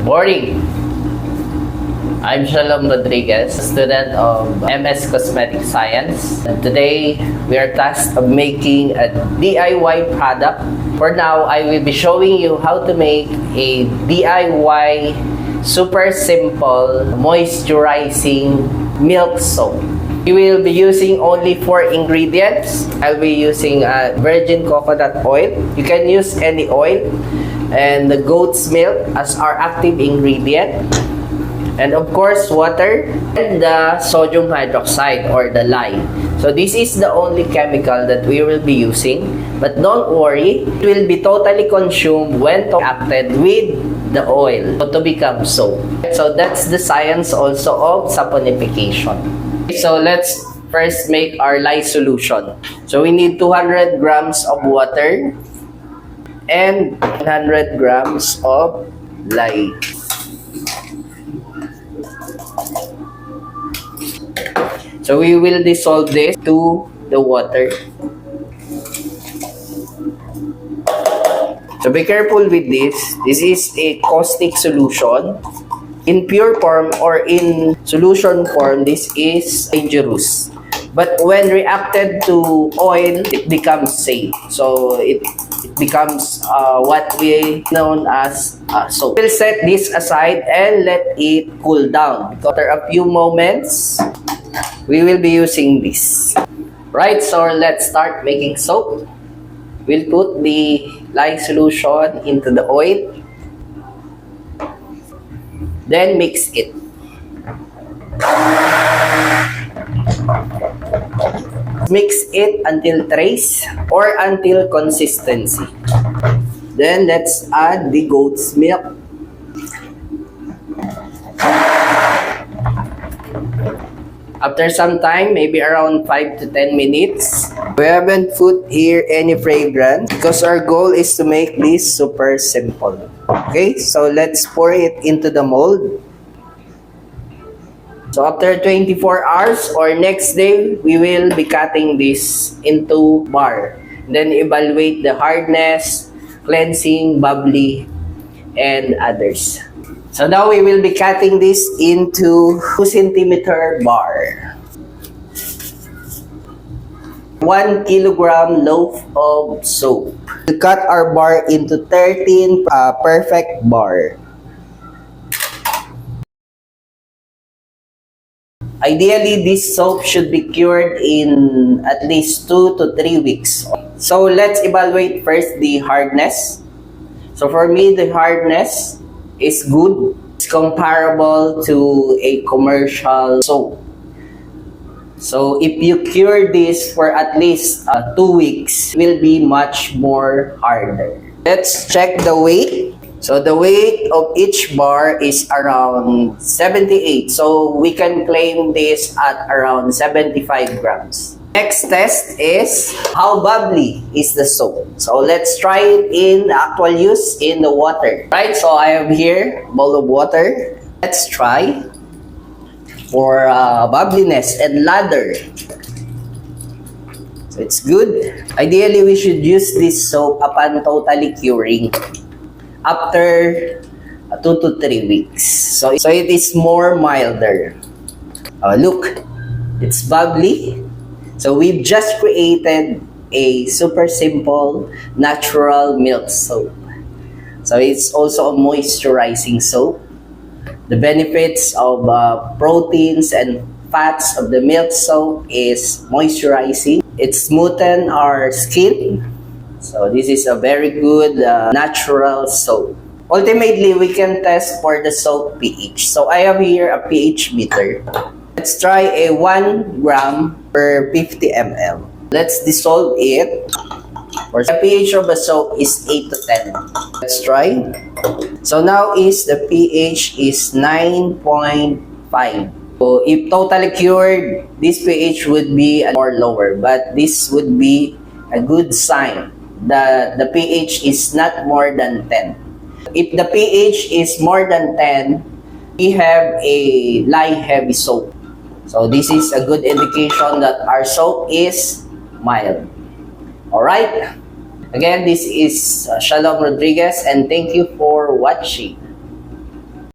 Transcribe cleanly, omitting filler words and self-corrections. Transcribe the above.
Morning! I'm Shalom Rodriguez, student of MS Cosmetic Science. And today, we are tasked of making a DIY product. For now, I will be showing you how to make a DIY super simple moisturizing milk soap. We will be using only 4 ingredients. I'll be using virgin coconut oil. You can use any oil. And the goat's milk as our active ingredient. And of course, water and the sodium hydroxide or the lye. So this is the only chemical that we will be using. But don't worry, it will be totally consumed when reacted with the oil to become soap. So that's the science also of saponification. So let's first make our lye solution. So we need 200 grams of water and 100 grams of lye. So we will dissolve this to the water. So be careful with this. This is a caustic solution. In pure form or in solution form, this is dangerous. But when reacted to oil, it becomes safe. So it becomes what we known as soap. We'll set this aside and let it cool down. After a few moments, we will be using this. Right, so let's start making soap. We'll put the lye solution into the oil. Then mix it. Mix it until trace or until consistency. Then let's add the goat's milk. After some time, maybe around 5 to 10 minutes, we haven't put here any fragrance because our goal is to make this super simple. Okay, so let's pour it into the mold. So after 24 hours or next day, we will be cutting this into bar. Then evaluate the hardness, cleansing, bubbly, and others. So now we will be cutting this into 2 centimeter bar. 1 kilogram loaf of soap. We cut our bar into 13 perfect bar. Ideally, this soap should be cured in at least 2 to 3 weeks. So let's evaluate first the hardness. So for me, the hardness is good. It's comparable to a commercial soap. So if you cure this for at least 2 weeks, it will be much more harder. Let's check the weight. So the weight of each bar is around 78. So we can claim this at around 75 grams. Next test is how bubbly is the soap. So let's try it in actual use in the water. Right, so I have here a bowl of water. Let's try for bubbliness and lather. So it's good. Ideally, we should use this soap upon totally curing after 2 to 3 weeks. So it is more milder. Look, it's bubbly. So we've just created a super simple natural milk soap. So it's also a moisturizing soap. The benefits of proteins and fats of the milk soap is moisturizing. It smoothens our skin. So this is a very good natural soap. Ultimately, we can test for the soap pH. So I have here a pH meter. Let's try a 1 gram per 50 ml. Let's dissolve it. The pH of the soap is 8 to 10. Let's try. So now the pH is 9.5. So if totally cured, this pH would be more lower. But this would be a good sign that the pH is not more than 10. If the pH is more than 10, we have a lye heavy soap. So this is a good indication that our soap is mild. Alright? Again, this is Shalom Rodriguez and thank you for watching.